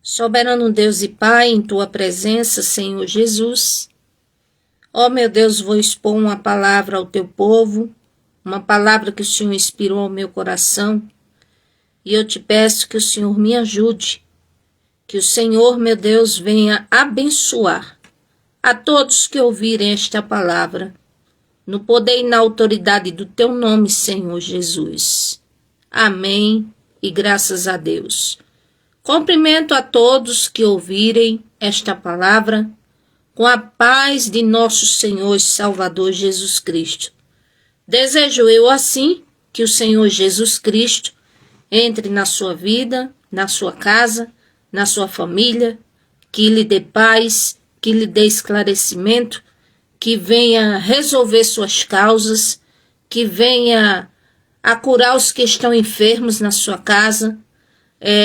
Soberano Deus e Pai, em Tua presença, Senhor Jesus. Ó meu Deus, vou expor uma palavra ao Teu povo, uma palavra que o Senhor inspirou ao meu coração. E eu te peço que o Senhor me ajude, que o Senhor, meu Deus, venha abençoar a todos que ouvirem esta palavra, no poder e na autoridade do Teu nome, Senhor Jesus. Amém e graças a Deus. Cumprimento a todos que ouvirem esta palavra com a paz de nosso Senhor e Salvador Jesus Cristo. Desejo eu assim que o Senhor Jesus Cristo entre na sua vida, na sua casa, na sua família, que lhe dê paz, que lhe dê esclarecimento, que venha resolver suas causas, que venha a curar os que estão enfermos na sua casa,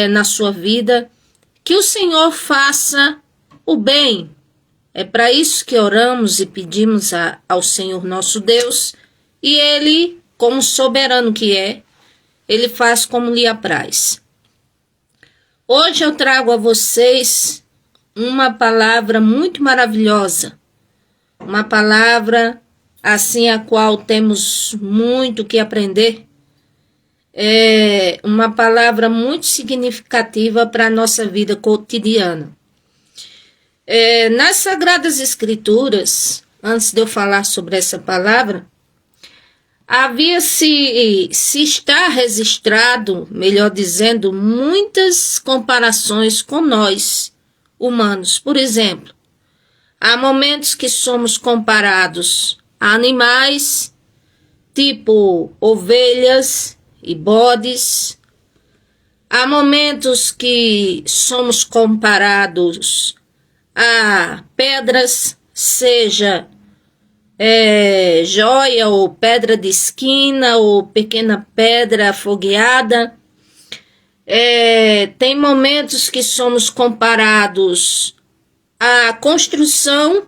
na sua vida, que o Senhor faça o bem. É para isso que oramos e pedimos ao Senhor nosso Deus, e Ele, como soberano que é, Ele faz como lhe apraz. Hoje eu trago a vocês uma palavra muito maravilhosa, uma palavra assim a qual temos muito que aprender, uma palavra muito significativa para a nossa vida cotidiana. Nas Sagradas Escrituras, antes de eu falar sobre essa palavra, se está registrado, melhor dizendo, muitas comparações com nós, humanos. Por exemplo, há momentos que somos comparados a animais, tipo ovelhas e bodes. Há momentos que somos comparados a pedras, seja joia ou pedra de esquina ou pequena pedra afogueada. Tem momentos que somos comparados à construção,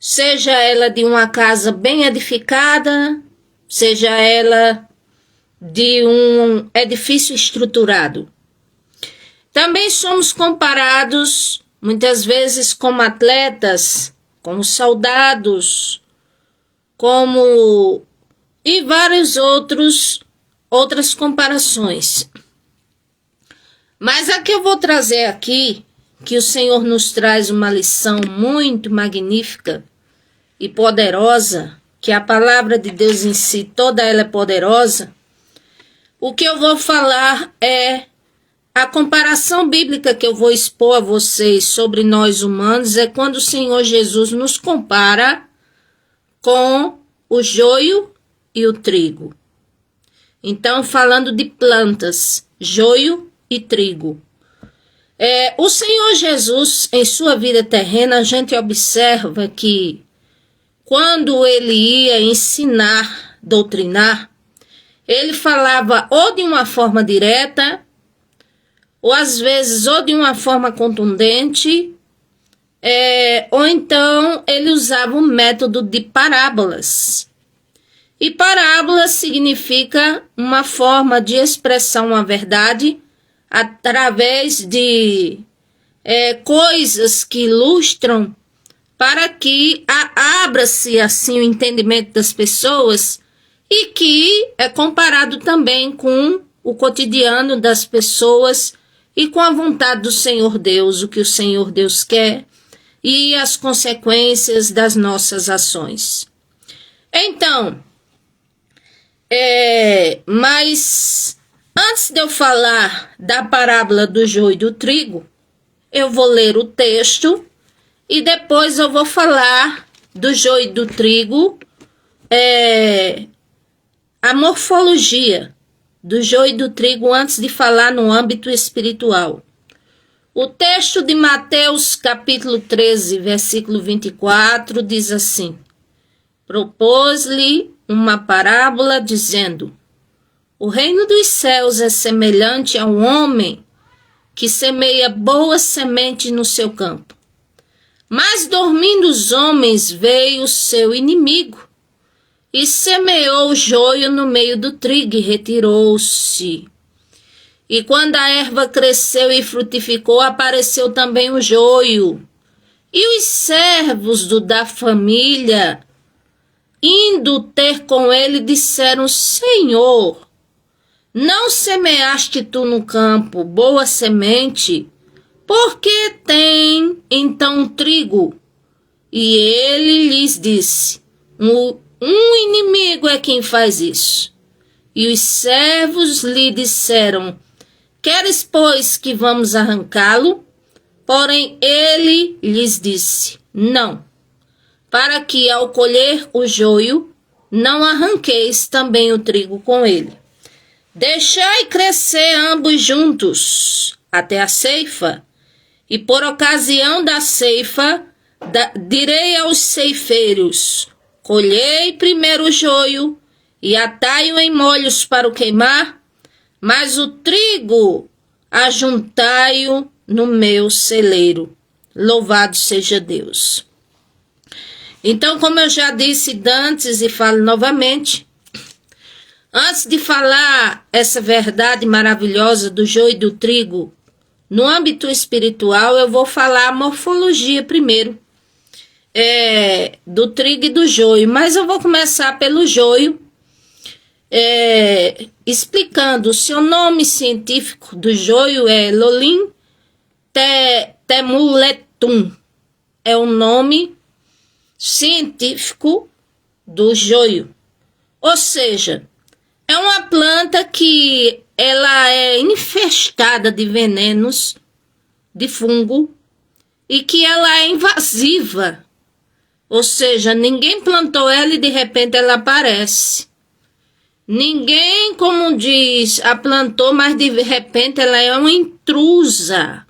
seja ela de uma casa bem edificada, seja ela de um edifício estruturado. Também somos comparados muitas vezes como atletas, como soldados, e várias outras comparações. Mas a que eu vou trazer aqui, que o Senhor nos traz uma lição muito magnífica e poderosa, que a palavra de Deus em si, toda ela é poderosa. O que eu vou falar é a comparação bíblica que eu vou expor a vocês sobre nós humanos, é quando o Senhor Jesus nos compara com o joio e o trigo. Então, falando de plantas, joio e trigo. O Senhor Jesus, em sua vida terrena, a gente observa que quando ele ia ensinar, doutrinar, ele falava ou de uma forma direta, ou às vezes ou de uma forma contundente, ou então ele usava um método de parábolas. E parábola significa uma forma de expressar uma verdade através de coisas que ilustram, para que abra-se assim o entendimento das pessoas, e que é comparado também com o cotidiano das pessoas e com a vontade do Senhor Deus, o que o Senhor Deus quer e as consequências das nossas ações. Então, mas antes de eu falar da parábola do joio e do trigo, eu vou ler o texto e depois eu vou falar do joio e do trigo, a morfologia do joio e do trigo antes de falar no âmbito espiritual. O texto de Mateus capítulo 13, versículo 24, diz assim: propôs-lhe uma parábola dizendo: o reino dos céus é semelhante a um homem que semeia boa semente no seu campo. Mas dormindo os homens, veio o seu inimigo e semeou o joio no meio do trigo e retirou-se. E quando a erva cresceu e frutificou, apareceu também o joio. E os servos da família, indo ter com ele, disseram: Senhor, não semeaste tu no campo boa semente? Por que tem então trigo? E ele lhes disse: um inimigo é quem faz isso. E os servos lhe disseram: Queres, pois, que vamos arrancá-lo? Porém ele lhes disse: Não, para que ao colher o joio, não arranqueis também o trigo com ele. Deixai crescer ambos juntos até a ceifa, e por ocasião da ceifa, direi aos ceifeiros: Colhei primeiro o joio e atai-o em molhos para o queimar, mas o trigo ajuntai-o no meu celeiro. Louvado seja Deus. Então, como eu já disse antes e falo novamente, antes de falar essa verdade maravilhosa do joio e do trigo, no âmbito espiritual, eu vou falar a morfologia primeiro, do trigo e do joio. Mas eu vou começar pelo joio, explicando. O seu nome científico do joio é Lolim temuletum. É o nome científico do joio. Ou seja, é uma planta que ela é infestada de venenos, de fungo, e que ela é invasiva. Ou seja, ninguém plantou ela e de repente ela aparece. Ninguém, como diz, a plantou, mas de repente ela é uma intrusa.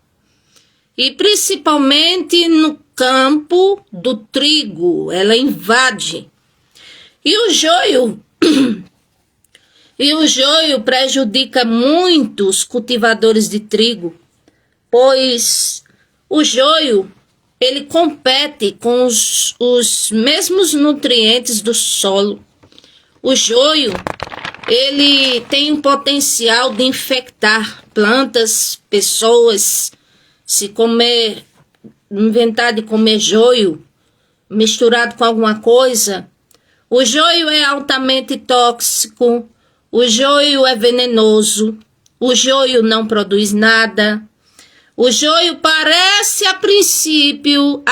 E principalmente no campo do trigo, ela invade. E o joio prejudica muito os cultivadores de trigo, pois o joio, ele compete com os mesmos nutrientes do solo. O joio, ele tem um potencial de infectar plantas, pessoas. Se inventar de comer joio misturado com alguma coisa, o joio é altamente tóxico, o joio é venenoso, o joio não produz nada. O joio parece a princípio,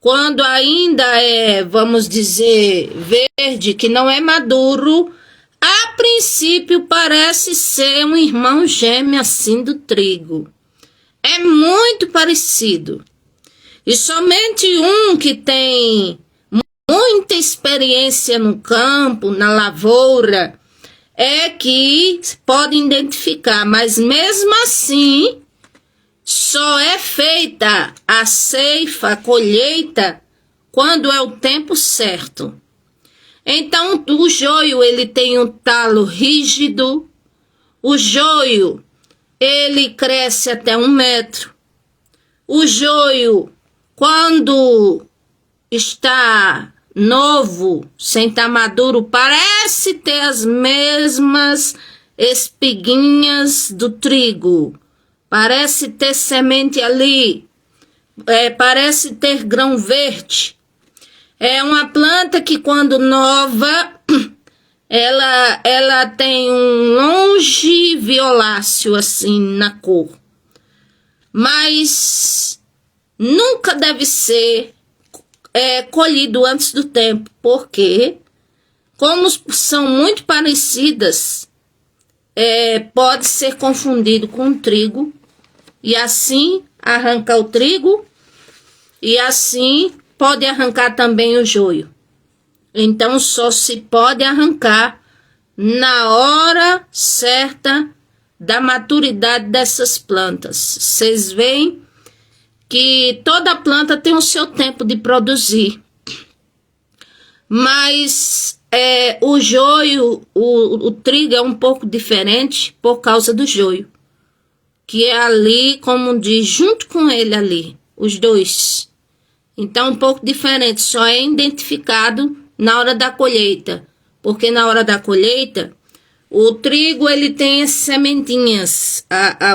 quando ainda é, vamos dizer, verde, que não é maduro, a princípio parece ser um irmão gêmeo assim do trigo. É muito parecido. E somente um que tem muita experiência no campo, na lavoura, é que pode identificar. Mas mesmo assim, só é feita a ceifa, a colheita, quando é o tempo certo. Então, o joio, ele tem um talo rígido. O joio, ele cresce até 1 metro. O joio, quando está novo, sem estar maduro, parece ter as mesmas espiguinhas do trigo. Parece ter semente ali. Parece ter grão verde. É uma planta que, quando nova, ela tem um longe violáceo assim na cor. Mas nunca deve ser colhido antes do tempo, porque, como são muito parecidas, pode ser confundido com o trigo, e assim arranca o trigo, e assim pode arrancar também o joio. Então, só se pode arrancar na hora certa da maturidade dessas plantas. Vocês veem que toda planta tem o seu tempo de produzir. Mas o joio, o trigo é um pouco diferente por causa do joio, que é ali, como diz, junto com ele ali, os dois. Então, um pouco diferente, só é identificado na hora da colheita, porque na hora da colheita, O trigo, ele tem as sementinhas,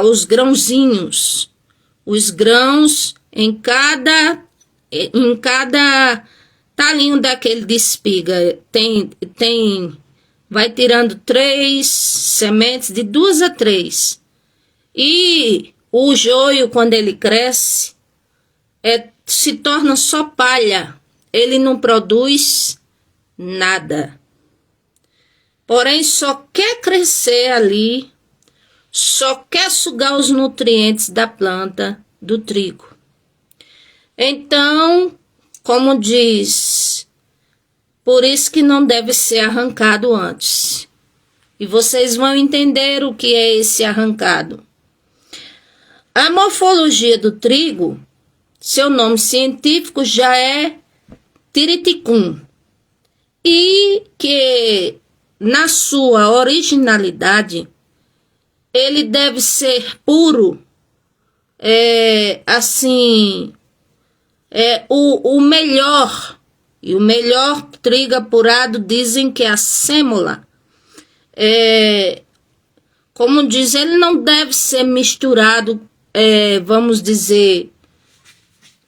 os grãozinhos. Os grãos em cada talinho daquele de espiga. Vai tirando 3 sementes, de 2 a 3. E o joio, quando ele cresce, se torna só palha. Ele não produz nada. Porém, só quer crescer ali, só quer sugar os nutrientes da planta do trigo. Então, como diz, por isso que não deve ser arrancado antes. E vocês vão entender o que é esse arrancado. A morfologia do trigo, seu nome científico já é Tiriticum, e que na sua originalidade ele deve ser puro, o melhor, e o melhor trigo apurado dizem que é a sêmola. Como diz, ele não deve ser misturado, vamos dizer,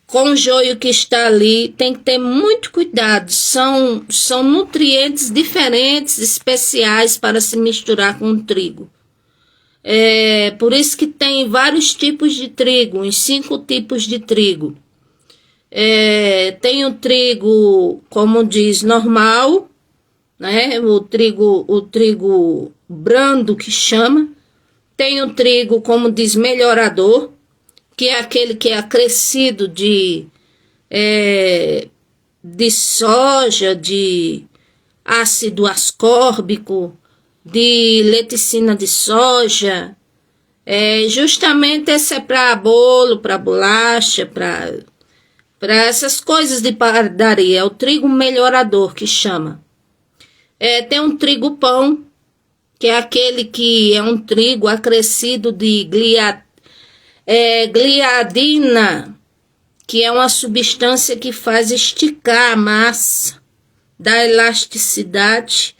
com o joio que está ali. Tem que ter muito cuidado, são nutrientes diferentes, especiais para se misturar com o trigo. Por isso que tem vários tipos de trigo, uns 5 tipos de trigo. Tem o trigo, como diz, normal, né? O trigo brando que chama. Tem o trigo, como diz, melhorador, que é aquele que é acrescido de soja, de ácido ascórbico, de leticina de soja. Justamente esse é para bolo, para bolacha, para essas coisas de padaria. É o trigo melhorador que chama. Tem um trigo pão, que é aquele que é um trigo acrescido de gliadina, que é uma substância que faz esticar a massa, dá elasticidade,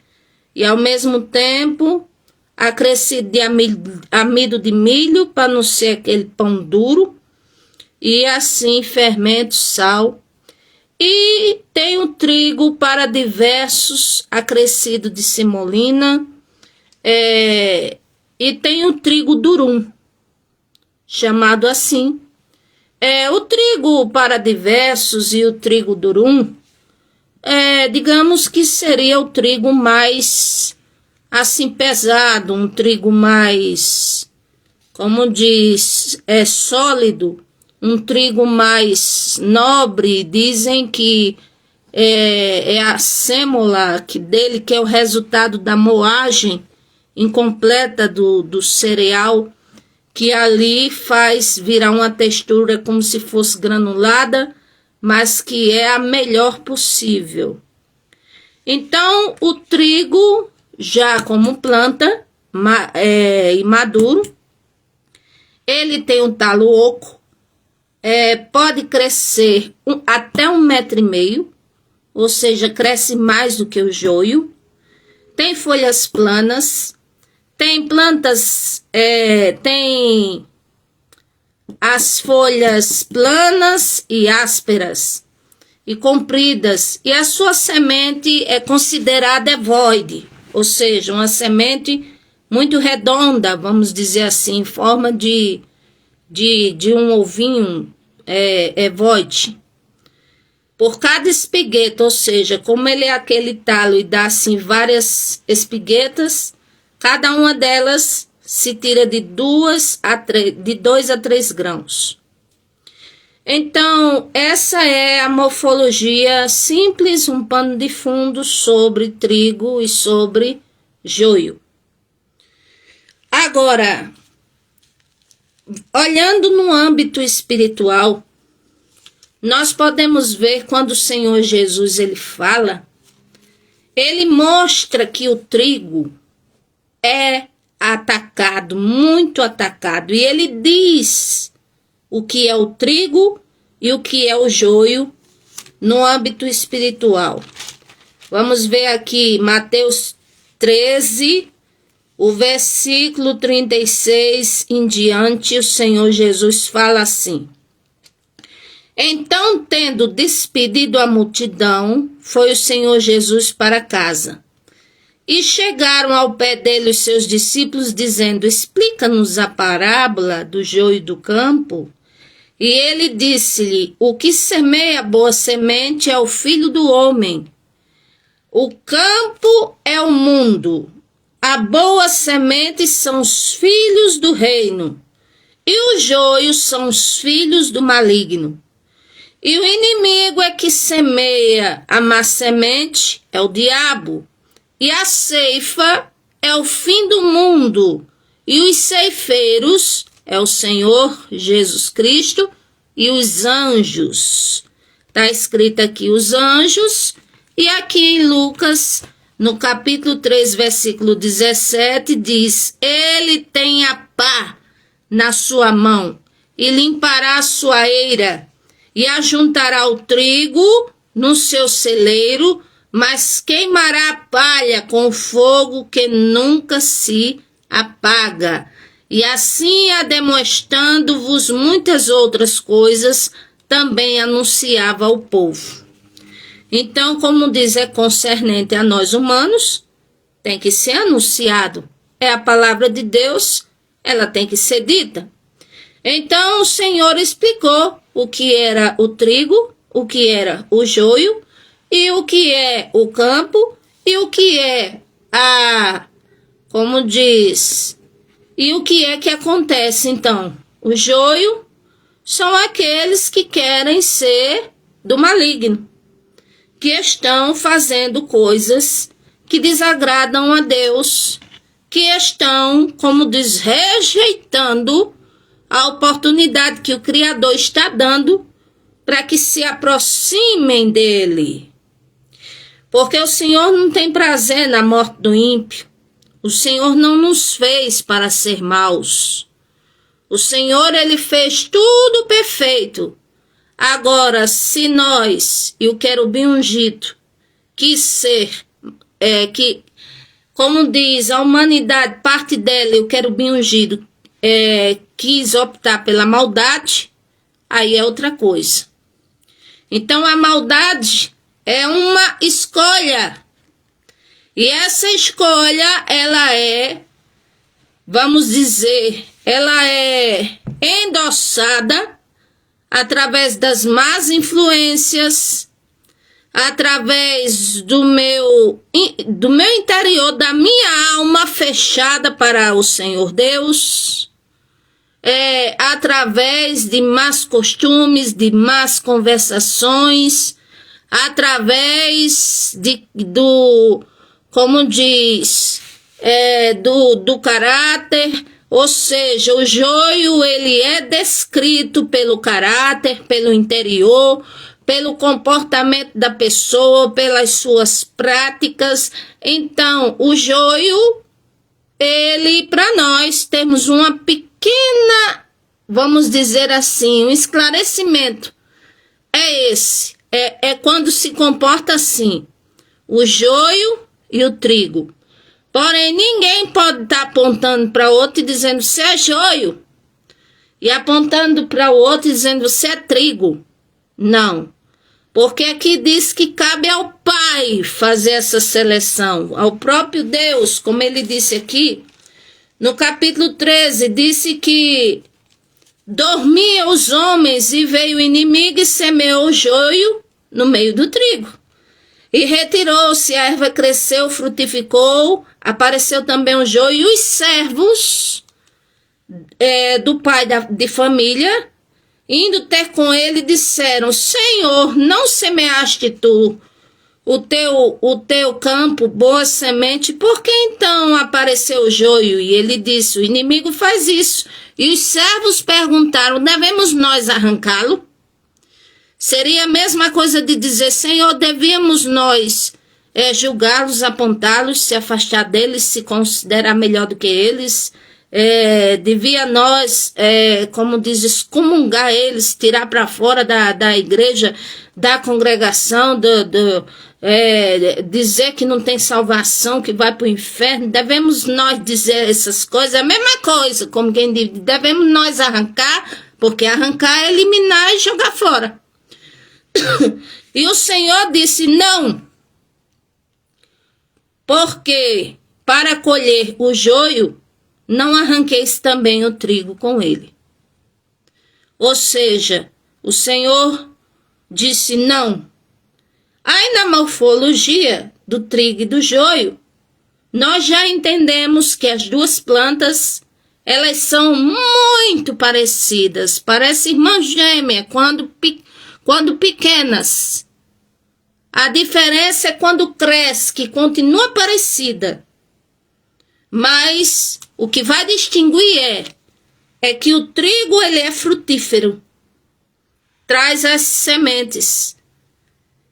e ao mesmo tempo acrescido de amido de milho, para não ser aquele pão duro, e assim fermento, sal. E tem o trigo para diversos, acrescido de semolina, e tem o trigo durum, chamado assim. O trigo para diversos e o trigo durum, digamos que seria o trigo mais assim pesado, um trigo mais, como diz, sólido, um trigo mais nobre. Dizem que é a sêmola dele, que é o resultado da moagem incompleta do cereal, que ali faz virar uma textura como se fosse granulada, mas que é a melhor possível. Então, o trigo, já como planta e maduro, ele tem um talo oco, pode crescer até 1,5 m, ou seja, cresce mais do que o joio. Tem folhas planas, tem plantas, tem as folhas planas e ásperas e compridas, e a sua semente é considerada ovoide, ou seja, uma semente muito redonda, vamos dizer assim, em forma de um ovinho, ovoide. Por cada espigueta, ou seja, como ele é aquele talo e dá assim várias espiguetas, cada uma delas se tira de 2 a 3 grãos. Então, essa é a morfologia simples, um pano de fundo sobre trigo e sobre joio. Agora, olhando no âmbito espiritual, nós podemos ver quando o Senhor Jesus ele fala, ele mostra que o trigo é atacado, muito atacado, e ele diz o que é o trigo e o que é o joio no âmbito espiritual. Vamos ver aqui Mateus 13, O versículo 36 em diante, o Senhor Jesus fala assim: Então, tendo despedido a multidão, foi o Senhor Jesus para casa. E chegaram ao pé dele os seus discípulos, dizendo: Explica-nos a parábola do joio do campo. E ele disse-lhe: O que semeia a boa semente é o Filho do homem. O campo é o mundo. A boa semente são os filhos do reino, e os joios são os filhos do maligno. E o inimigo é que semeia a má semente, é o diabo, e a ceifa é o fim do mundo, e os ceifeiros é o Senhor Jesus Cristo e os anjos. Está escrito aqui os anjos, e aqui em Lucas, no capítulo 3, versículo 17, diz: Ele tem a pá na sua mão, e limpará a sua eira, e ajuntará o trigo no seu celeiro, mas queimará a palha com fogo que nunca se apaga. E assim, ademoestando-vos muitas outras coisas, também anunciava ao povo. Então, como diz, é concernente a nós humanos, tem que ser anunciado. É a palavra de Deus, ela tem que ser dita. Então, o Senhor explicou o que era o trigo, o que era o joio, e o que é o campo, e o que é como diz, e o que é que acontece, então? O joio são aqueles que querem ser do maligno, que estão fazendo coisas que desagradam a Deus, que estão, como diz, rejeitando a oportunidade que o Criador está dando para que se aproximem dele. Porque o Senhor não tem prazer na morte do ímpio. O Senhor não nos fez para ser maus. O Senhor, ele fez tudo perfeito. Agora, se nós e o querubim ungido quis ser, como diz, a humanidade, parte dela e o querubim ungido quis optar pela maldade, aí é outra coisa. Então, a maldade é uma escolha. E essa escolha, ela é, vamos dizer, ela é endossada através das más influências, através do meu interior, da minha alma fechada para o Senhor Deus, através de más costumes, de más conversações, através como diz, do caráter. Ou seja, o joio, ele é descrito pelo caráter, pelo interior, pelo comportamento da pessoa, pelas suas práticas. Então, o joio, ele, para nós, temos uma pequena, vamos dizer assim, um esclarecimento. É esse, é quando se comporta assim, o joio e o trigo. Porém, ninguém pode estar apontando para o outro e dizendo, você é joio, e apontando para o outro e dizendo, você é trigo. Não, porque aqui diz que cabe ao Pai fazer essa seleção, ao próprio Deus, como ele disse aqui, no capítulo 13, disse que dormiam os homens e veio o inimigo e semeou o joio no meio do trigo. E retirou-se, a erva cresceu, frutificou, apareceu também o joio, e os servos do pai de família, indo ter com ele, disseram, Senhor, não semeaste tu o teu campo, boa semente, por que então apareceu o joio? E ele disse, o inimigo faz isso. E os servos perguntaram, devemos nós arrancá-lo? Seria a mesma coisa de dizer, Senhor, devíamos nós julgá-los, apontá-los, se afastar deles, se considerar melhor do que eles, devia nós, como diz, excomungar eles, tirar para fora da igreja, da congregação, dizer que não tem salvação, que vai para o inferno, devemos nós dizer essas coisas, é a mesma coisa, como quem diz, devemos nós arrancar, porque arrancar é eliminar e jogar fora. E o Senhor disse, não, porque para colher o joio, não arranqueis também o trigo com ele. Ou seja, o Senhor disse não. Aí na morfologia do trigo e do joio, nós já entendemos que as duas plantas, elas são muito parecidas, parecem irmãs gêmeas quando pequenas. A diferença é quando cresce, que continua parecida. Mas o que vai distinguir é que o trigo ele é frutífero, traz as sementes.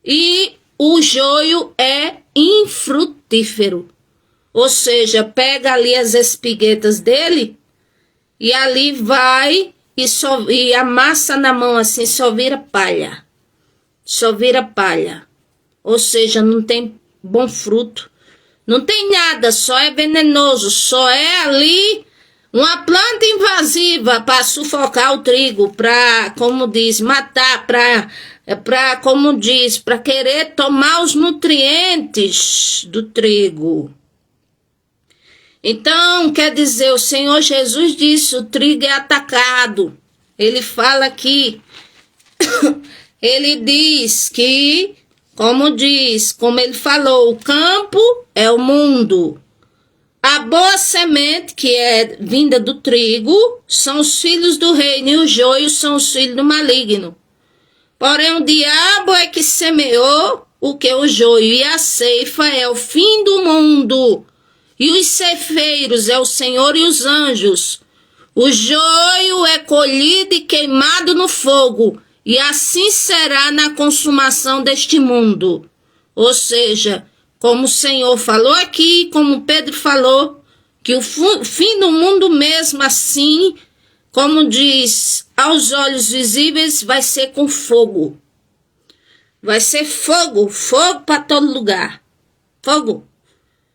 E o joio é infrutífero. Ou seja, pega ali as espiguetas dele e ali vai e amassa na mão assim, só vira palha. Só vira palha. Ou seja, não tem bom fruto. Não tem nada, só é venenoso. Só é ali uma planta invasiva para sufocar o trigo, para, como diz, matar, como diz, para querer tomar os nutrientes do trigo. Então, quer dizer, o Senhor Jesus disse, o trigo é atacado. Ele fala aqui, ele diz que, como ele falou, o campo é o mundo. A boa semente, que é vinda do trigo, são os filhos do reino, e o joio são os filhos do maligno. Porém, o diabo é que semeou o que o joio, e a ceifa é o fim do mundo. E os ceifeiros é o Senhor e os anjos. O joio é colhido e queimado no fogo, e assim será na consumação deste mundo. Ou seja, como o Senhor falou aqui, como Pedro falou, que o fim do mundo mesmo assim, como diz, aos olhos visíveis, vai ser com fogo. Vai ser fogo, fogo para todo lugar. Fogo.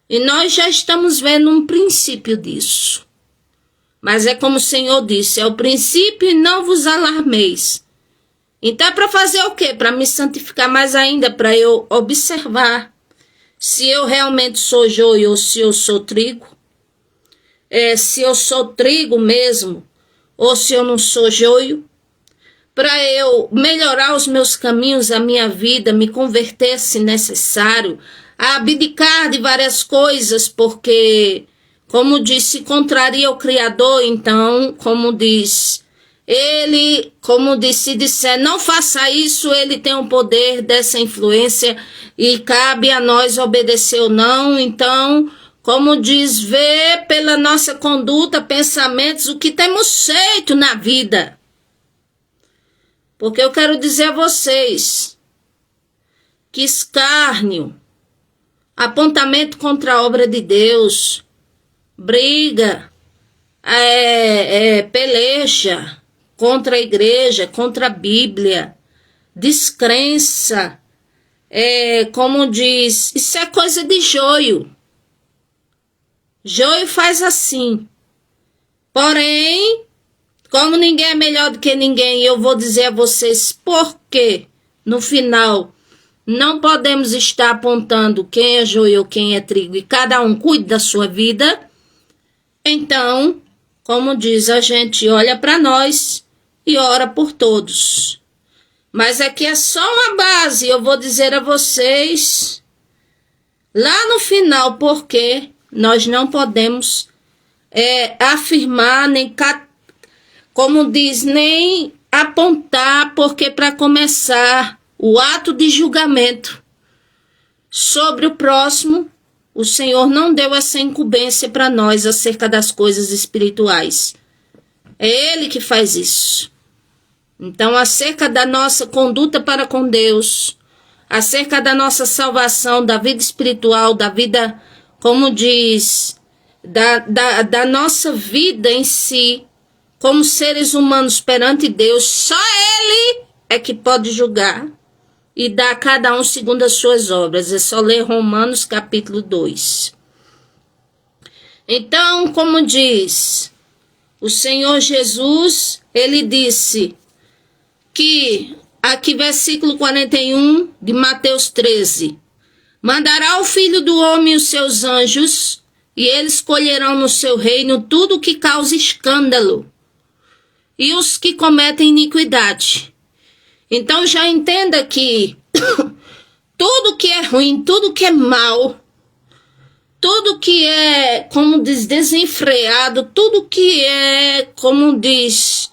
E nós já estamos vendo um princípio disso. Mas é como o Senhor disse, é o princípio e não vos alarmeis. Então é para fazer o quê? Para me santificar mais ainda, para eu observar se eu realmente sou joio ou se eu sou trigo. Se eu sou trigo mesmo ou se eu não sou joio. Para eu melhorar os meus caminhos, a minha vida, me converter se necessário, a abdicar de várias coisas, porque, como disse, contraria o Criador. Então, como diz, ele, como disse, se disser, não faça isso, ele tem o poder dessa influência e cabe a nós obedecer ou não. Então, como diz, vê pela nossa conduta, pensamentos, o que temos feito na vida. Porque eu quero dizer a vocês que escárnio, apontamento contra a obra de Deus, briga, peleja contra a igreja, contra a Bíblia, descrença, como diz, isso é coisa de joio. Joio faz assim. Porém, como ninguém é melhor do que ninguém, eu vou dizer a vocês por quê, no final, não podemos estar apontando quem é joio ou quem é trigo e cada um cuide da sua vida. Então, como diz, a gente olha para nós e ora por todos. Mas aqui é só uma base, eu vou dizer a vocês lá no final porque nós não podemos afirmar, nem, como diz, nem apontar, porque para começar o ato de julgamento sobre o próximo, o Senhor não deu essa incumbência para nós acerca das coisas espirituais. É Ele que faz isso. Então, acerca da nossa conduta para com Deus, acerca da nossa salvação, da vida espiritual, da vida, como diz, da nossa vida em si, como seres humanos perante Deus, só Ele é que pode julgar. e dá a cada um segundo as suas obras. É só ler Romanos capítulo 2. Então, como diz o Senhor Jesus, ele disse que, aqui versículo 41 de Mateus 13, mandará o Filho do Homem os seus anjos, e eles colherão no seu reino tudo o que causa escândalo, e os que cometem iniquidade. Então já entenda que tudo que é ruim, tudo que é mal, tudo que é, como diz, desenfreado, tudo que é, como diz,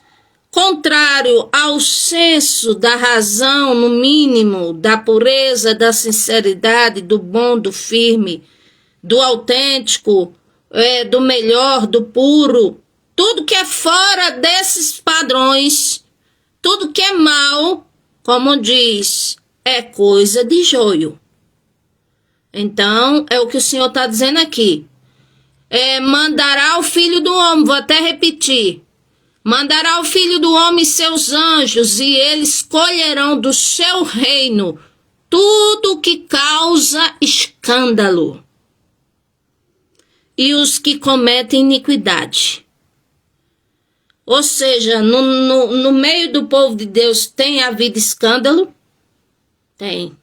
contrário ao senso da razão, no mínimo, da pureza, da sinceridade, do bom, do firme, do autêntico, do melhor, do puro, tudo que é fora desses padrões, tudo que é mal, como diz, é coisa de joio. Então, é o que o Senhor está dizendo aqui. Mandará o Filho do Homem, vou até repetir. Mandará o Filho do Homem seus anjos, e eles colherão do seu reino tudo que causa escândalo, e os que cometem iniquidade. Ou seja, no meio do povo de Deus tem havido escândalo? Tem.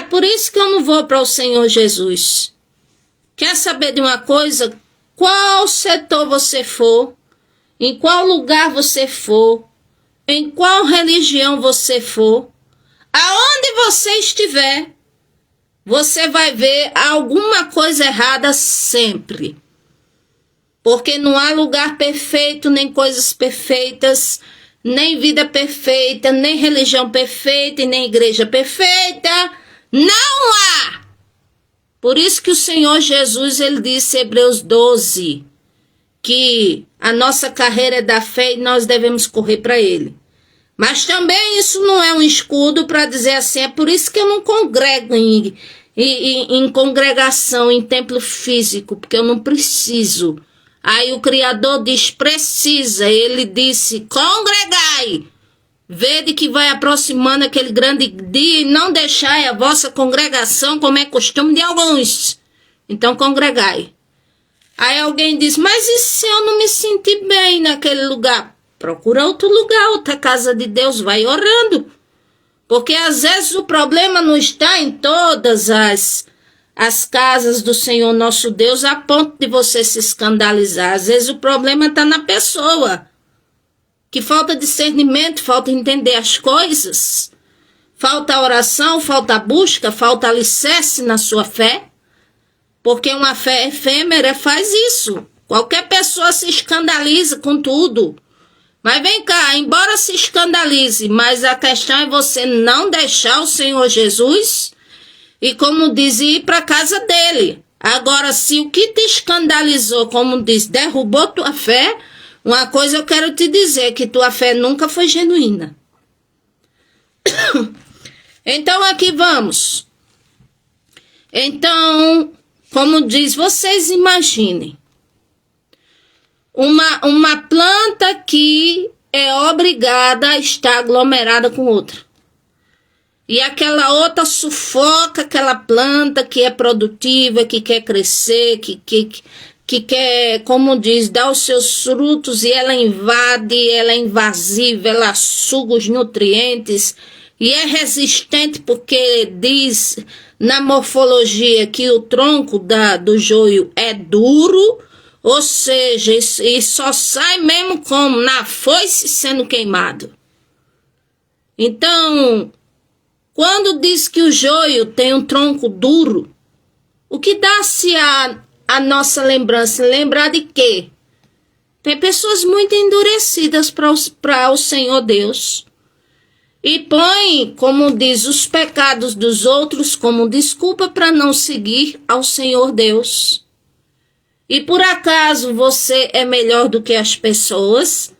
Por isso que eu não vou para o Senhor Jesus. Quer saber de uma coisa? Qual setor você for, em qual lugar você for, em qual religião você for, aonde você estiver, você vai ver alguma coisa errada sempre. Porque não há lugar perfeito, nem coisas perfeitas, nem vida perfeita, nem religião perfeita e nem igreja perfeita. Não há! Por isso que o Senhor Jesus, ele disse em Hebreus 12, que a nossa carreira é da fé e nós devemos correr para ele. Mas também isso não é um escudo para dizer assim, é por isso que eu não congrego em congregação, em templo físico, porque eu não preciso. Aí o Criador diz, precisa. Ele disse, congregai. Vede que vai aproximando aquele grande dia, e não deixai a vossa congregação, como é costume de alguns. Então congregai. Aí alguém diz, mas e se eu não me sentir bem naquele lugar? Procura outro lugar, outra casa de Deus, vai orando. Porque às vezes o problema não está em todas as casas do Senhor nosso Deus a ponto de você se escandalizar. Às vezes o problema está na pessoa, que falta discernimento, falta entender as coisas, falta oração, falta busca, falta alicerce na sua fé, porque uma fé efêmera faz isso. Qualquer pessoa se escandaliza com tudo. Mas vem cá, embora se escandalize, mas a questão é você não deixar o Senhor Jesus e, como diz, ir para a casa dele. Agora, se o que te escandalizou, como diz, derrubou tua fé, uma coisa eu quero te dizer, que tua fé nunca foi genuína. Então, aqui vamos. Então, como diz, vocês imaginem. Uma planta que é obrigada a estar aglomerada com outra. E aquela outra sufoca aquela planta que é produtiva, que quer crescer, que quer, como diz, dar os seus frutos, e ela invade, ela é invasiva, ela suga os nutrientes e é resistente porque diz na morfologia que o tronco do joio é duro, ou seja, e só sai mesmo como na foice sendo queimado. Então, quando diz que o joio tem um tronco duro, o que dá-se a nossa lembrança? Lembrar de quê? Tem pessoas muito endurecidas para o Senhor Deus. E põe, como diz, os pecados dos outros como desculpa para não seguir ao Senhor Deus. E por acaso você é melhor do que as pessoas?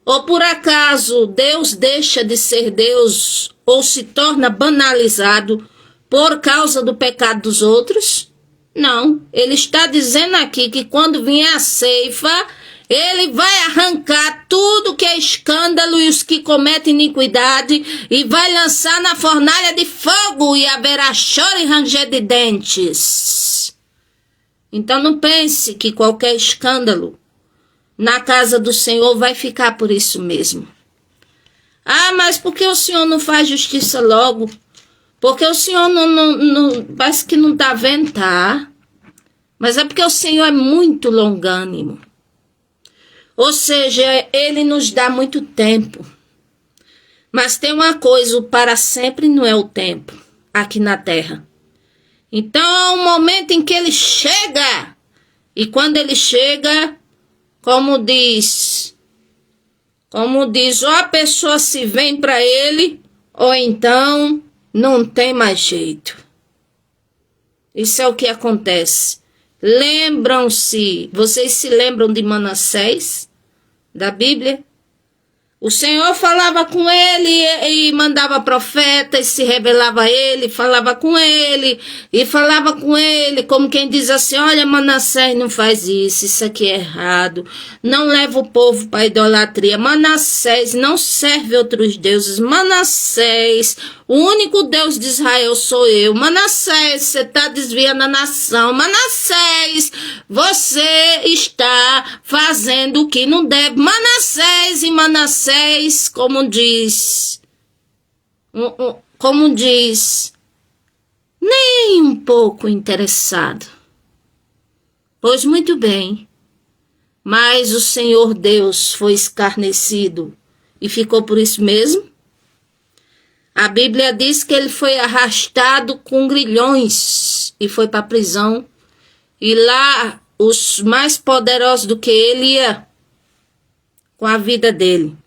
Ou por acaso Deus deixa de ser Deus ou se torna banalizado por causa do pecado dos outros? Não, ele está dizendo aqui que quando vier a ceifa, ele vai arrancar tudo que é escândalo e os que cometem iniquidade, e vai lançar na fornalha de fogo, e haverá choro e ranger de dentes. Então não pense que qualquer escândalo na casa do Senhor vai ficar por isso mesmo. Ah, mas por que o Senhor não faz justiça logo? Porque o Senhor não parece que não está vendo, tá? Mas é porque o Senhor é muito longânimo. Ou seja, Ele nos dá muito tempo. Mas tem uma coisa, o para sempre não é o tempo aqui na terra. Então é um momento em que Ele chega. E quando Ele chega, como diz, ou a pessoa se vem para Ele, ou então não tem mais jeito. Isso é o que acontece. Lembram-se, vocês se lembram de Manassés, da Bíblia? O Senhor falava com ele e mandava profetas, se revelava a ele, falava com ele, e falava com ele, como quem diz assim, olha Manassés, não faz isso aqui é errado, não leva o povo para a idolatria, Manassés, não serve outros deuses, Manassés, o único Deus de Israel sou eu, Manassés, você está desviando a nação, Manassés, você está fazendo o que não deve, Manassés e Manassés, como diz, nem um pouco interessado. Pois muito bem, mas o Senhor Deus foi escarnecido e ficou por isso mesmo. A Bíblia diz que ele foi arrastado com grilhões e foi para a prisão. E lá os mais poderosos do que ele ia com a vida dele.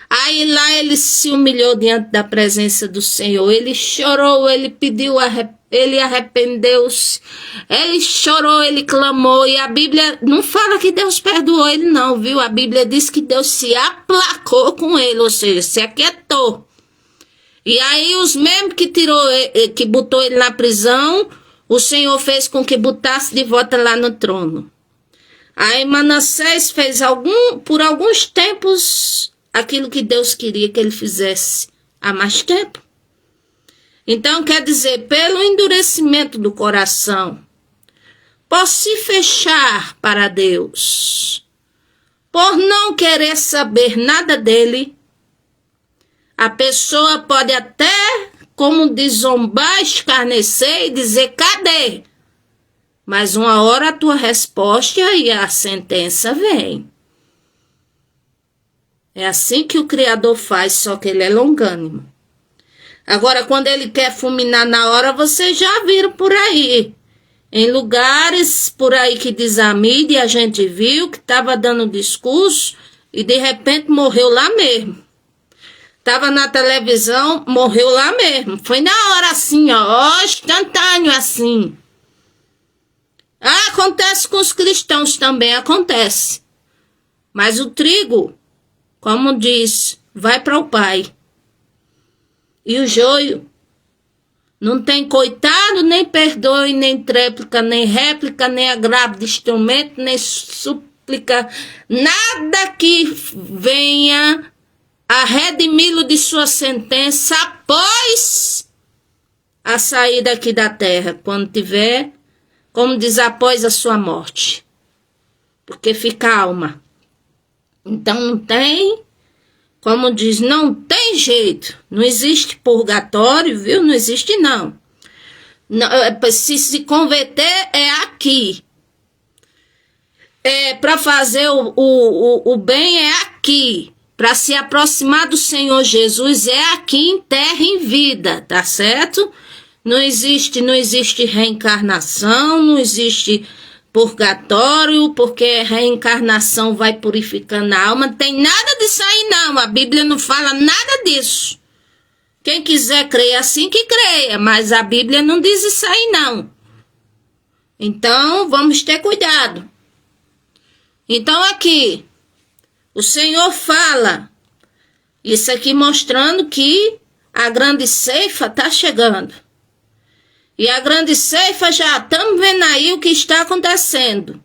Aí lá ele se humilhou diante da presença do Senhor, ele chorou, ele pediu, ele arrependeu-se, ele chorou, ele clamou, e a Bíblia não fala que Deus perdoou ele não, viu? A Bíblia diz que Deus se aplacou com ele, ou seja, se aquietou. E aí os mesmos que botou ele na prisão, o Senhor fez com que botasse de volta lá no trono. Aí Manassés fez por alguns tempos aquilo que Deus queria que ele fizesse há mais tempo. Então, quer dizer, pelo endurecimento do coração, por se fechar para Deus, por não querer saber nada dele, a pessoa pode até, como diz, zombar, escarnecer e dizer, cadê? Mas uma hora a tua resposta e a sentença vem. É assim que o Criador faz, só que ele é longânimo. Agora, quando ele quer fulminar na hora, vocês já viram por aí. Em lugares por aí que diz a mídia, a gente viu que estava dando discurso e de repente morreu lá mesmo. Estava na televisão, morreu lá mesmo. Foi na hora assim, ó, instantâneo assim. Ah, acontece com os cristãos também, acontece. Mas o trigo, como diz, vai para o Pai. E o joio não tem coitado, nem perdoe, nem tréplica, nem réplica, nem agravo de instrumento, nem súplica, nada que venha a redimi-lo de sua sentença após a saída aqui da terra, quando tiver, como diz, após a sua morte. Porque fica alma. Então não tem, como diz, não tem jeito. Não existe purgatório, viu? Não existe não. Se converter é aqui. Para fazer o bem é aqui. Para se aproximar do Senhor Jesus é aqui em terra, em vida, tá certo? Não existe reencarnação, não existe purgatório, porque reencarnação vai purificando a alma. Não tem nada disso aí não, a Bíblia não fala nada disso. Quem quiser crer assim que creia, mas a Bíblia não diz isso aí não. Então vamos ter cuidado. Então aqui, o Senhor fala, isso aqui mostrando que a grande ceifa está chegando. E a grande ceifa já estamos vendo aí o que está acontecendo.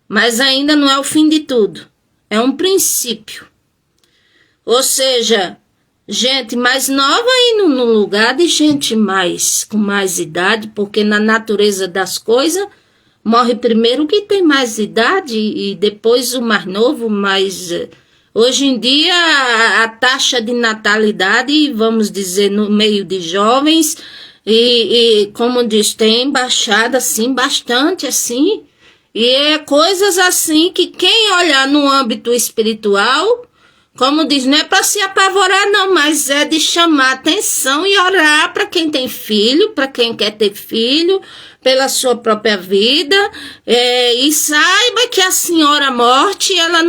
Mas ainda não é o fim de tudo. É um princípio. Ou seja, gente mais nova indo no lugar de gente com mais idade, porque na natureza das coisas morre primeiro quem tem mais idade e depois o mais novo, mas hoje em dia a taxa de natalidade, vamos dizer, no meio de jovens, e como diz, tem baixado assim, bastante assim, e é coisas assim que quem olhar no âmbito espiritual, como diz, não é para se apavorar não, mas é de chamar atenção e orar para quem tem filho, para quem quer ter filho, pela sua própria vida, e saiba que a senhora morte, ela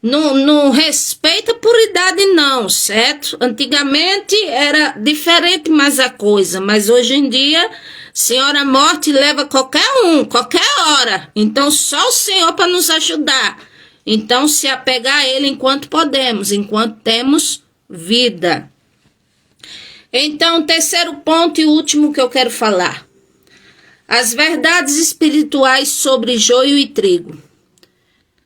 não respeita por idade não, certo? Antigamente era diferente mais a coisa, mas hoje em dia, senhora morte leva qualquer hora, então só o Senhor para nos ajudar. Então se apegar a Ele enquanto podemos, enquanto temos vida. Então, terceiro ponto e último que eu quero falar. As verdades espirituais sobre joio e trigo.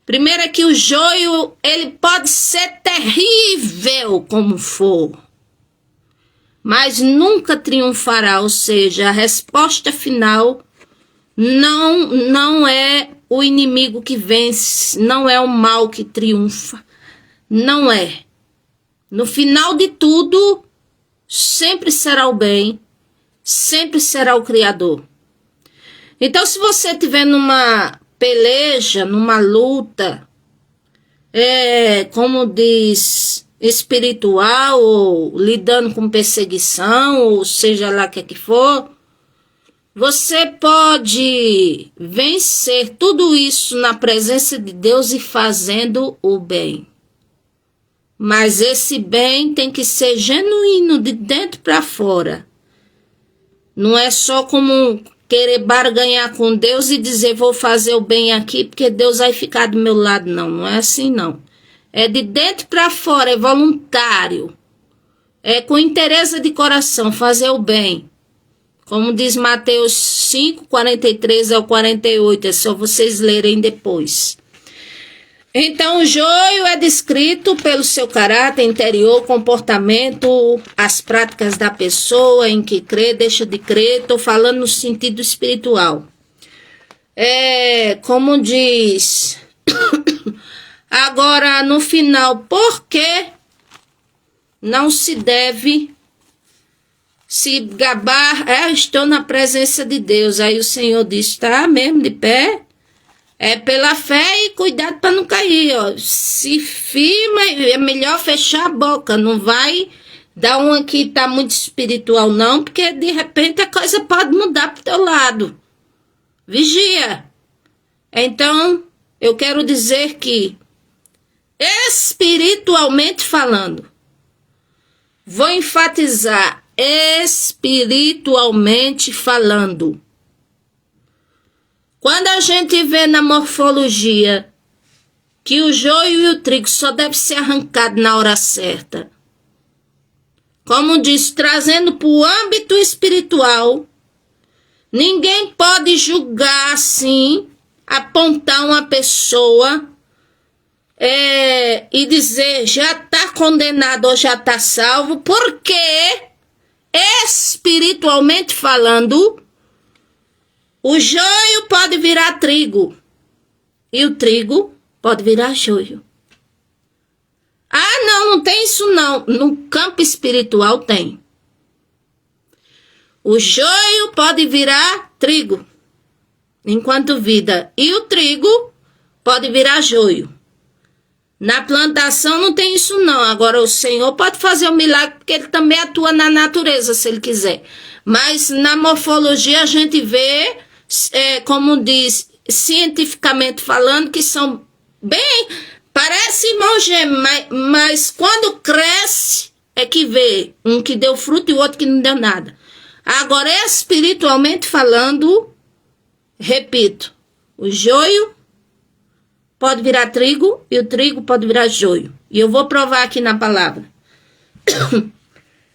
Primeiro é que o joio, ele pode ser terrível como for, mas nunca triunfará, ou seja, a resposta final não é o inimigo que vence, não é o mal que triunfa, não é. No final de tudo, sempre será o bem, sempre será o Criador. Então, se você estiver numa peleja, numa luta, como diz, espiritual, ou lidando com perseguição, ou seja lá o que for, você pode vencer tudo isso na presença de Deus e fazendo o bem. Mas esse bem tem que ser genuíno, de dentro para fora. Não é só como querer barganhar com Deus e dizer vou fazer o bem aqui porque Deus vai ficar do meu lado. Não, não é assim não. É de dentro para fora, é voluntário. É com interesse de coração, fazer o bem. Como diz Mateus 5, 43 ao 48, é só vocês lerem depois. Então, o joio é descrito pelo seu caráter interior, comportamento, as práticas da pessoa, em que crê, deixa de crer. Estou falando no sentido espiritual. Como diz. Agora, no final, por que não se deve se gabar? Estou na presença de Deus. Aí o Senhor diz, está mesmo de pé? É pela fé e cuidado para não cair, ó. Se firma, é melhor fechar a boca. Não vai dar uma que tá muito espiritual, não, porque de repente a coisa pode mudar pro teu lado. Vigia. Então, eu quero dizer que, espiritualmente falando, vou enfatizar, espiritualmente falando, quando a gente vê na morfologia que o joio e o trigo só deve ser arrancado na hora certa, como diz, trazendo para o âmbito espiritual, ninguém pode julgar assim, apontar uma pessoa e dizer já está condenado ou já está salvo, porque espiritualmente falando, o joio pode virar trigo e o trigo pode virar joio. Ah, não tem isso não. No campo espiritual tem. O joio pode virar trigo enquanto vida e o trigo pode virar joio. Na plantação não tem isso não. Agora o Senhor pode fazer um milagre porque Ele também atua na natureza se Ele quiser. Mas na morfologia a gente vê, como diz, cientificamente falando, que são bem, parece irmão gêmeo, mas quando cresce é que vê um que deu fruto e o outro que não deu nada. Agora, espiritualmente falando, repito, o joio pode virar trigo e o trigo pode virar joio. E eu vou provar aqui na palavra.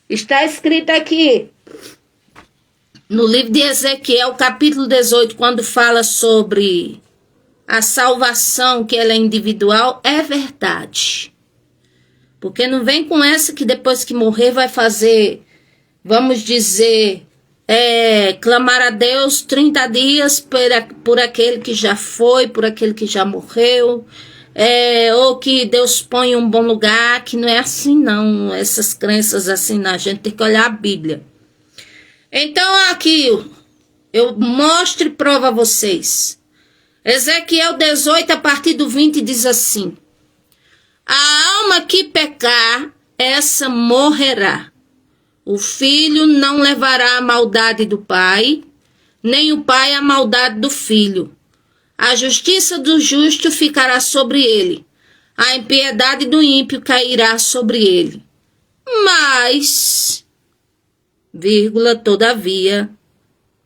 Está escrito aqui no livro de Ezequiel, capítulo 18, quando fala sobre a salvação, que ela é individual, é verdade. Porque não vem com essa que depois que morrer vai fazer, vamos dizer, clamar a Deus 30 dias por aquele que já foi, por aquele que já morreu, ou que Deus põe em um bom lugar, que não é assim não, essas crenças assim não, a gente tem que olhar a Bíblia. Então aqui eu mostro e provo a vocês. Ezequiel 18 a partir do 20 diz assim: a alma que pecar, essa morrerá. O filho não levará a maldade do pai, nem o pai a maldade do filho. A justiça do justo ficará sobre ele, a impiedade do ímpio cairá sobre ele. Mas, todavia,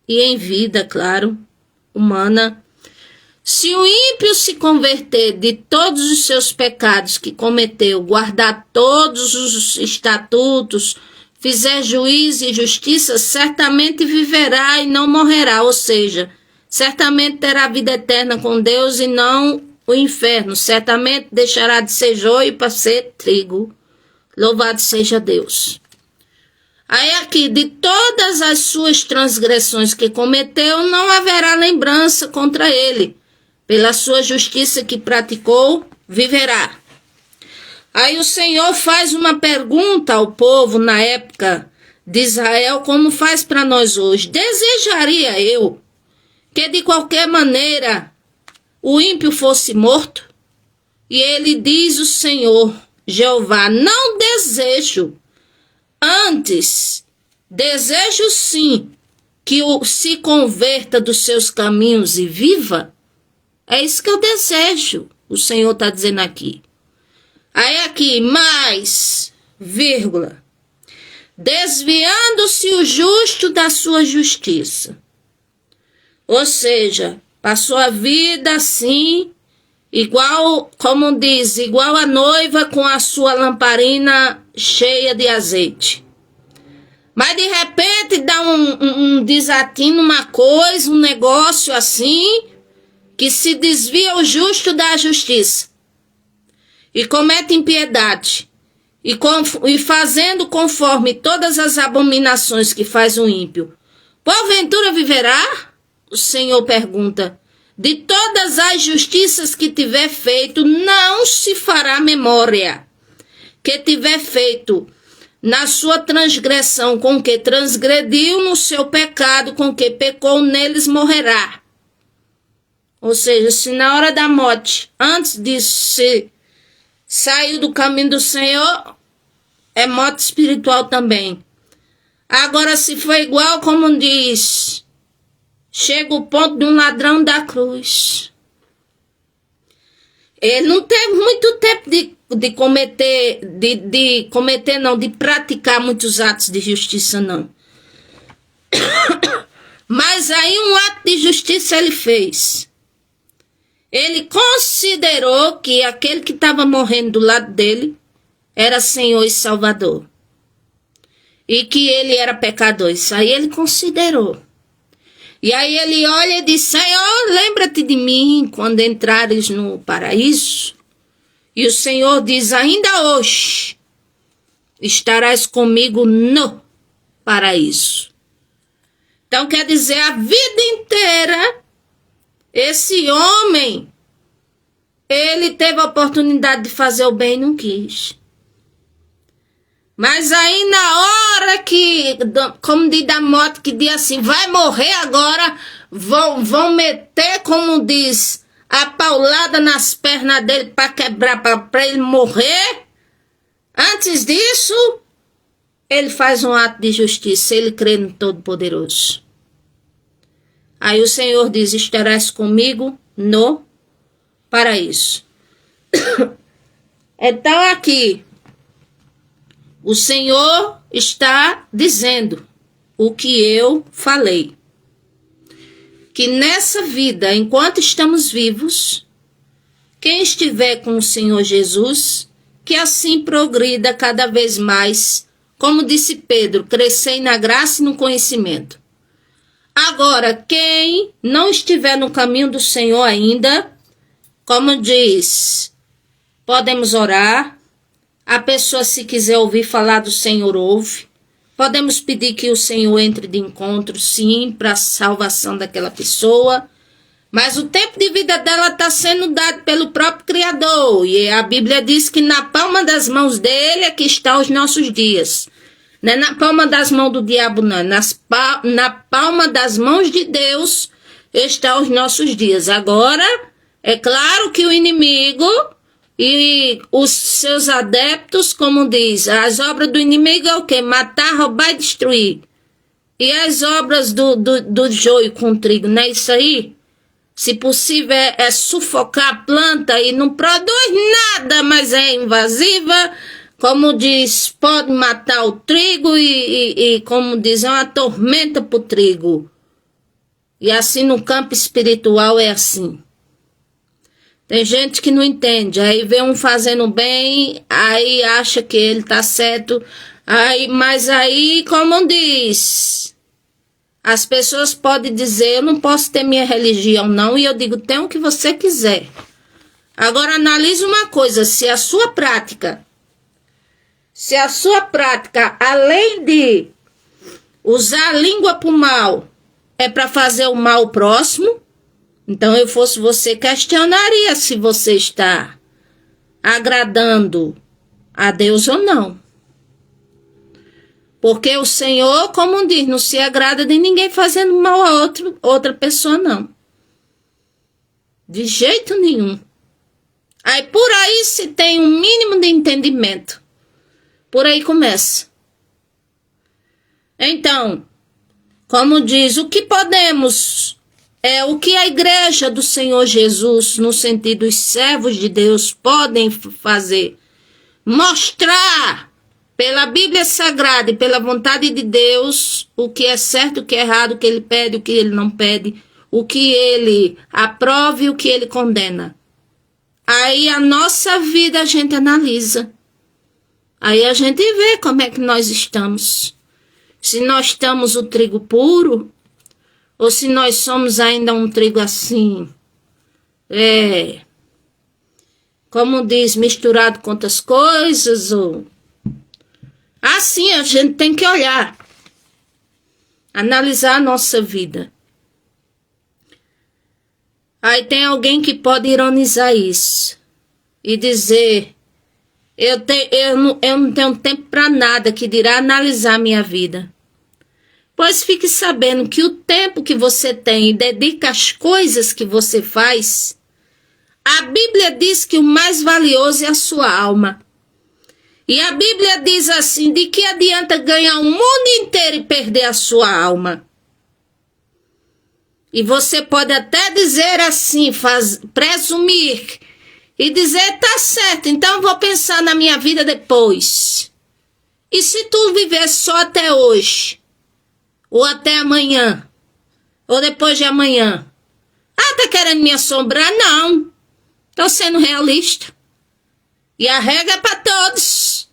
e em vida, claro, humana, se o ímpio se converter de todos os seus pecados que cometeu, guardar todos os estatutos, fizer juízo e justiça, certamente viverá e não morrerá, ou seja, certamente terá vida eterna com Deus e não o inferno, certamente deixará de ser joio para ser trigo. Louvado seja Deus. Aí aqui, de todas as suas transgressões que cometeu, não haverá lembrança contra ele. Pela sua justiça que praticou, viverá. Aí o Senhor faz uma pergunta ao povo na época de Israel, como faz para nós hoje. Desejaria eu que de qualquer maneira o ímpio fosse morto? E ele diz o Senhor, Jeová, não desejo. Antes, desejo sim que se converta dos seus caminhos e viva. É isso que eu desejo, o Senhor está dizendo aqui. Aí aqui, mais, vírgula, desviando-se o justo da sua justiça. Ou seja, passou a vida assim, igual, como diz, igual a noiva com a sua lamparina cheia de azeite. Mas de repente dá um desatino, uma coisa, um negócio assim, que se desvia o justo da justiça e comete impiedade, e fazendo conforme todas as abominações que faz o ímpio, porventura viverá? O Senhor pergunta. De todas as justiças que tiver feito, não se fará memória. Que tiver feito na sua transgressão com que transgrediu, no seu pecado com que pecou, neles morrerá. Ou seja, se na hora da morte, antes de se saiu do caminho do Senhor, é morte espiritual também. Agora, se for igual, como diz, chega o ponto de um ladrão da cruz. Ele não teve muito tempo de praticar muitos atos de justiça, não. Mas aí um ato de justiça ele fez. Ele considerou que aquele que estava morrendo do lado dele era Senhor e Salvador. E que ele era pecador. Isso aí ele considerou. E aí ele olha e diz, Senhor, lembra-te de mim quando entrares no paraíso. E o Senhor diz, ainda hoje estarás comigo no paraíso. Então quer dizer, a vida inteira, esse homem, ele teve a oportunidade de fazer o bem e não quis. Mas aí na hora que, como diz da morte, que diz assim, vai morrer agora, vão meter, como diz, a paulada nas pernas dele para quebrar, para ele morrer. Antes disso, ele faz um ato de justiça, ele crê no Todo-Poderoso. Aí o Senhor diz, estarás comigo no paraíso. Então aqui, o Senhor está dizendo o que eu falei. Que nessa vida, enquanto estamos vivos, quem estiver com o Senhor Jesus, que assim progrida cada vez mais, como disse Pedro, crescei na graça e no conhecimento. Agora, quem não estiver no caminho do Senhor ainda, como diz, podemos orar, A pessoa, se quiser ouvir falar do Senhor, ouve. Podemos pedir que o Senhor entre de encontro, sim, para a salvação daquela pessoa. Mas o tempo de vida dela está sendo dado pelo próprio Criador. E a Bíblia diz que na palma das mãos dele é que estão os nossos dias. Não é na palma das mãos do diabo, não. Na palma das mãos de Deus estão os nossos dias. Agora, é claro que o inimigo e os seus adeptos, como diz, as obras do inimigo é o quê? Matar, roubar e destruir. E as obras do joio com trigo, não é isso aí? Se possível, é sufocar a planta e não produz nada, mas é invasiva. Como diz, pode matar o trigo e como diz, é uma tormenta para o trigo. E assim no campo espiritual é assim. Tem gente que não entende, aí vê um fazendo bem, aí acha que ele está certo. Mas aí, como diz... As pessoas podem dizer, eu não posso ter minha religião não, e eu digo, tem o que você quiser. Agora analise uma coisa, se a sua prática, além de usar a língua para o mal, é para fazer o mal ao próximo, então eu fosse você, questionaria se você está agradando a Deus ou não. Porque o Senhor, como diz, não se agrada de ninguém fazendo mal a outra pessoa, não. De jeito nenhum. Aí por aí se tem um mínimo de entendimento. Por aí começa. Então, como diz, o que podemos, o que a igreja do Senhor Jesus, no sentido dos servos de Deus, podem fazer? Mostrar pela Bíblia Sagrada e pela vontade de Deus, o que é certo, o que é errado, o que ele pede, o que ele não pede, o que ele aprova e o que ele condena. Aí a nossa vida a gente analisa. Aí a gente vê como é que nós estamos. Se nós estamos o trigo puro, ou se nós somos ainda um trigo assim, como diz, misturado com outras coisas, ou... Assim a gente tem que olhar, analisar a nossa vida. Aí tem alguém que pode ironizar isso e dizer, eu não tenho tempo para nada, que dirá analisar minha vida. Pois fique sabendo que o tempo que você tem e dedica às coisas que você faz, a Bíblia diz que o mais valioso é a sua alma. E a Bíblia diz assim, de que adianta ganhar o mundo inteiro e perder a sua alma? E você pode até dizer assim, presumir, e dizer, tá certo, então vou pensar na minha vida depois. E se tu viver só até hoje, ou até amanhã, ou depois de amanhã? Tá querendo me assombrar? Não. Tô sendo realista. E a regra é para todos.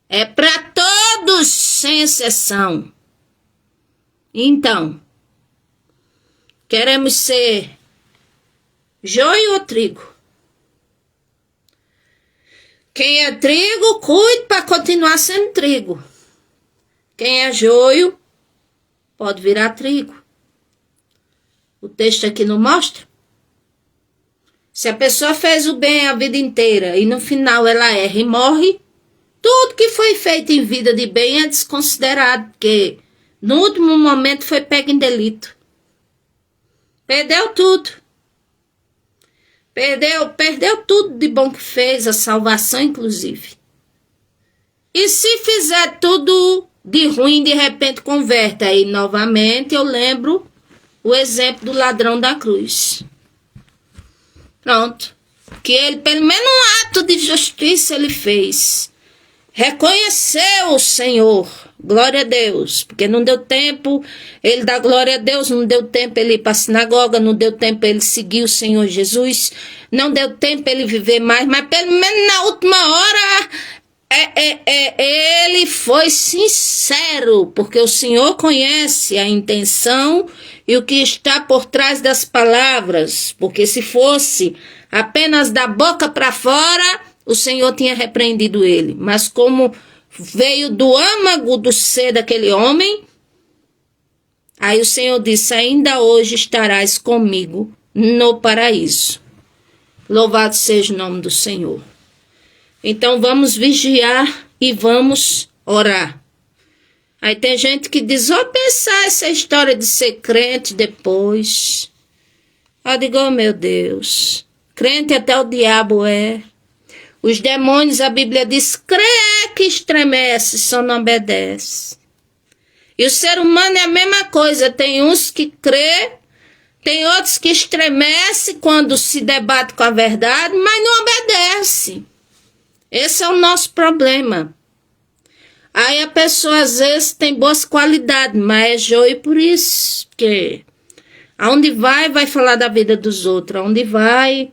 É para todos, sem exceção. Então, queremos ser joio ou trigo? Quem é trigo, cuide para continuar sendo trigo. Quem é joio, pode virar trigo. O texto aqui não mostra. Se a pessoa fez o bem a vida inteira e no final ela erra e morre, tudo que foi feito em vida de bem é desconsiderado, porque no último momento foi pego em delito. Perdeu tudo. Perdeu tudo de bom que fez, a salvação inclusive. E se fizer tudo de ruim, de repente converte. Aí novamente eu lembro o exemplo do ladrão da cruz. Pronto. Que ele, pelo menos um ato de justiça ele fez. Reconheceu o Senhor. Glória a Deus. Porque não deu tempo ele dar glória a Deus. Não deu tempo ele ir para a sinagoga. Não deu tempo ele seguir o Senhor Jesus. Não deu tempo ele viver mais. Mas pelo menos na última hora ele foi sincero. Porque o Senhor conhece a intenção e o que está por trás das palavras. Porque se fosse apenas da boca para fora, o Senhor tinha repreendido ele. Mas como veio do âmago do ser daquele homem, aí o Senhor disse: ainda hoje estarás comigo no paraíso. Louvado seja o nome do Senhor. Então vamos vigiar e vamos orar. Aí tem gente que diz: ó, pensar essa história de ser crente depois. Eu digo: oh, meu Deus, crente até o diabo é. Os demônios, a Bíblia diz, crê que estremece, só não obedece. E o ser humano é a mesma coisa. Tem uns que crê, tem outros que estremece quando se debate com a verdade, mas não obedece. Esse é o nosso problema. Aí a pessoa às vezes tem boas qualidades, mas é joio por isso. Porque aonde vai falar da vida dos outros. Aonde vai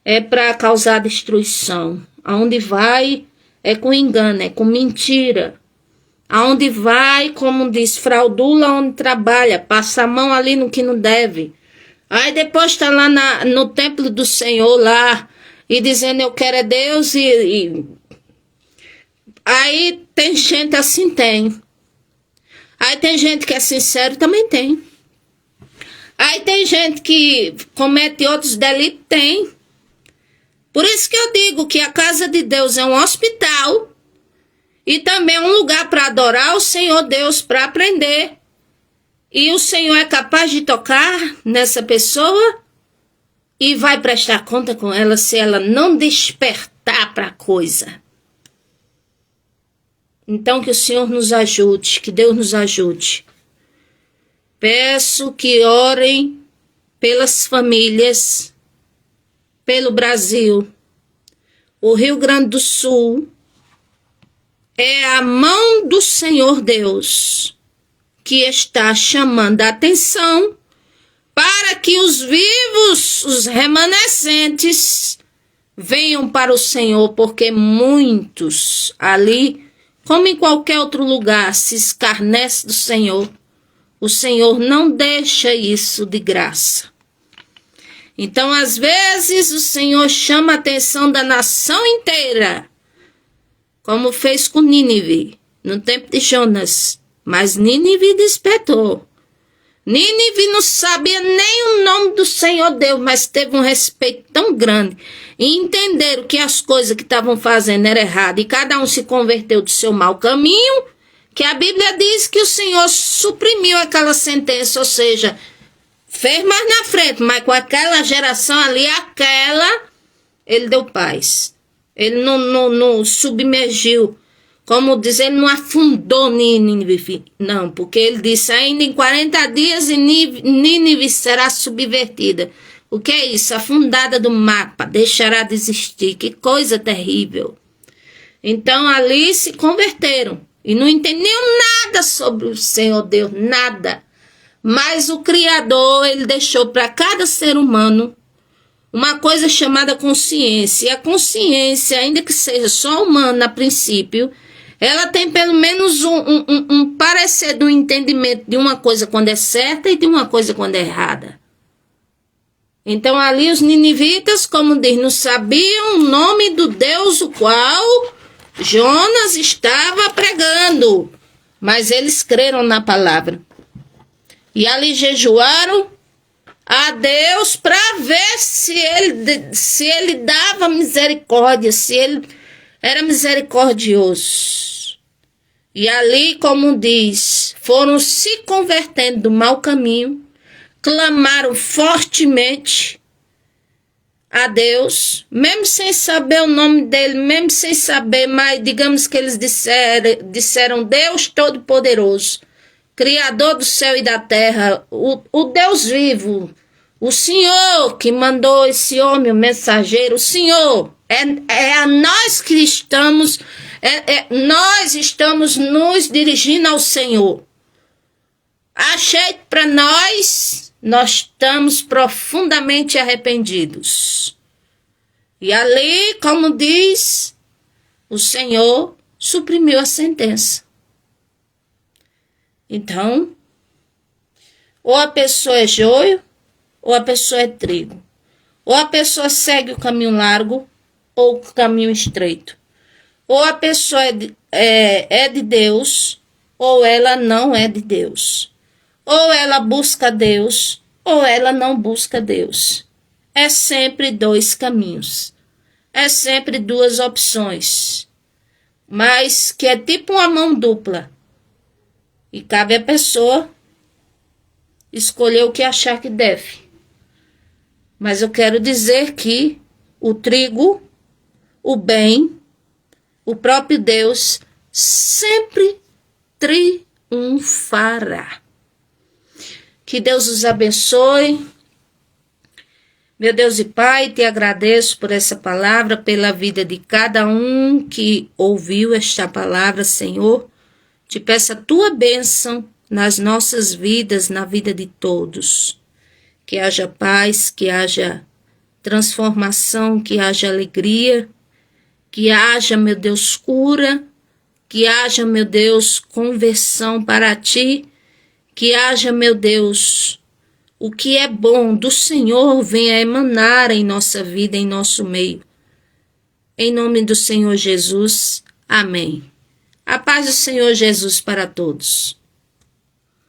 é para causar destruição. Aonde vai é com engano, é com mentira. Aonde vai, como diz, fraudula onde trabalha, passa a mão ali no que não deve. Aí depois está lá no templo do Senhor lá e dizendo: eu quero é Deus e... Aí tem gente assim, tem. Aí tem gente que é sincero, também tem. Aí tem gente que comete outros delitos, tem. Por isso que eu digo que a casa de Deus é um hospital e também um lugar para adorar o Senhor Deus, para aprender. E o Senhor é capaz de tocar nessa pessoa e vai prestar conta com ela se ela não despertar para a coisa. Então que o Senhor nos ajude, que Deus nos ajude. Peço que orem pelas famílias, pelo Brasil. O Rio Grande do Sul é a mão do Senhor Deus que está chamando a atenção para que os vivos, os remanescentes, venham para o Senhor, porque muitos ali, como em qualquer outro lugar, se escarnece do Senhor. O Senhor não deixa isso de graça. Então, às vezes, o Senhor chama a atenção da nação inteira, como fez com Nínive, no tempo de Jonas. Mas Nínive despertou. Nínive não sabia nem o nome do Senhor Deus, mas teve um respeito tão grande. E entenderam que as coisas que estavam fazendo eram erradas, e cada um se converteu do seu mau caminho, que a Bíblia diz que o Senhor suprimiu aquela sentença, ou seja, fez mais na frente, mas com aquela geração ali, ele deu paz. Ele não submergiu, como diz, ele não afundou Nínive, não, porque ele disse: ainda em 40 dias e Nínive será subvertida. O que é isso? Afundada do mapa, deixará de existir. Que coisa terrível. Então ali se converteram e não entendiam nada sobre o Senhor Deus, nada. Mas o Criador, ele deixou para cada ser humano uma coisa chamada consciência. E a consciência, ainda que seja só humana a princípio, ela tem pelo menos um parecer do entendimento de uma coisa quando é certa e de uma coisa quando é errada. Então ali os ninivitas, como diz, não sabiam o nome do Deus o qual Jonas estava pregando, mas eles creram na palavra. E ali jejuaram a Deus para ver se ele dava misericórdia, se ele era misericordioso. E ali, como diz, foram se convertendo do mau caminho, clamaram fortemente a Deus, mesmo sem saber o nome dele, mesmo sem saber, mas digamos que eles disseram: Deus Todo-Poderoso, Criador do céu e da terra, o Deus vivo, o Senhor que mandou esse homem, o mensageiro, o Senhor, é a nós que estamos, nós estamos nos dirigindo ao Senhor. Achei para nós estamos profundamente arrependidos. E ali, como diz, o Senhor suprimiu a sentença. Então, ou a pessoa é joio, ou a pessoa é trigo. Ou a pessoa segue o caminho largo, ou o caminho estreito. Ou a pessoa é de Deus, ou ela não é de Deus. Ou ela busca Deus, ou ela não busca Deus. É sempre dois caminhos. É sempre duas opções. Mas que é tipo uma mão dupla. E cabe à pessoa escolher o que achar que deve. Mas eu quero dizer que o trigo, o bem, o próprio Deus sempre triunfará. Que Deus os abençoe. Meu Deus e Pai, te agradeço por essa palavra, pela vida de cada um que ouviu esta palavra, Senhor. Te peço a tua bênção nas nossas vidas, na vida de todos. Que haja paz, que haja transformação, que haja alegria, que haja, meu Deus, cura, que haja, meu Deus, conversão para ti, que haja, meu Deus, o que é bom do Senhor venha emanar em nossa vida, em nosso meio. Em nome do Senhor Jesus, amém. A paz do Senhor Jesus para todos.